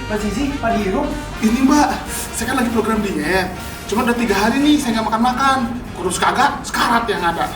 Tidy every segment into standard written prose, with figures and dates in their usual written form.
Mbak Zizi, Pak Diro. Ini Mbak, saya kan lagi program diet. Cuma udah 3 hari nih saya nggak makan-makan. Kurus kagak, sekarat yang ada.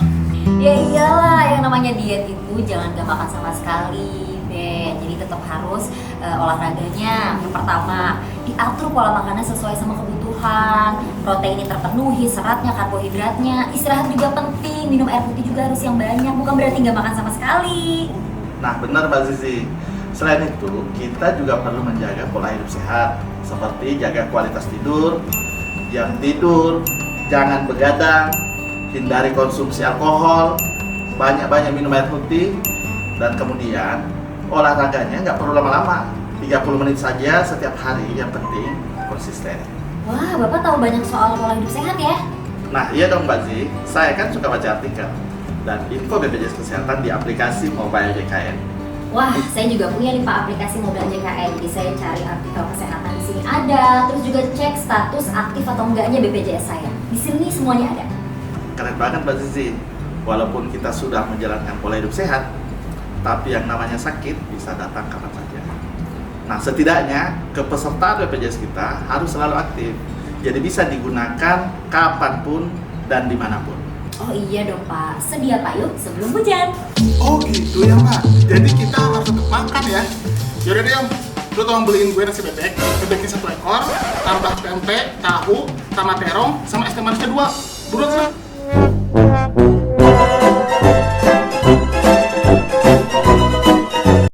Ya iyalah, yang namanya diet itu jangan gak makan sama sekali, Be. Jadi tetap harus olahraganya. Yang pertama, diatur pola makannya sesuai sama kebutuhan. Proteinnya terpenuhi, seratnya, karbohidratnya. Istirahat juga penting, minum air putih juga harus yang banyak. Bukan berarti gak makan sama sekali. Nah benar Mbak Zizi. Selain itu, kita juga perlu menjaga pola hidup sehat. Seperti jaga kualitas tidur, jam tidur, jangan begadang, hindari konsumsi alkohol, banyak-banyak minum air putih, dan kemudian olahraganya nggak perlu lama-lama, 30 menit saja setiap hari, yang penting konsisten. Wah, Bapak tahu banyak soal pola hidup sehat ya? Nah iya dong Mbak Zi, saya kan suka baca artikel dan info BPJS Kesehatan di aplikasi mobile JKN. Wah, saya juga punya nih Pak aplikasi mobile JKN. Jadi saya cari artikel kesehatan di sini ada, terus juga cek status aktif atau enggaknya BPJS saya. Di sini semuanya ada. Keren banget Mbak Zizi. Walaupun kita sudah menjalankan pola hidup sehat, tapi yang namanya sakit bisa datang kapan saja. Nah setidaknya kepesertaan BPJS kita harus selalu aktif. Jadi bisa digunakan kapanpun dan dimanapun. Oh iya dong Pak, sedia payung sebelum hujan. Oh gitu ya Pak. Jadi kita harus tetap makan ya. Yaudah deh Om, lu tolong beliin gue nasi bebek. Bebeknya 1 ekor, tambah tempe, tahu, sama terong, sama es teh manisnya 2. Buruan sih.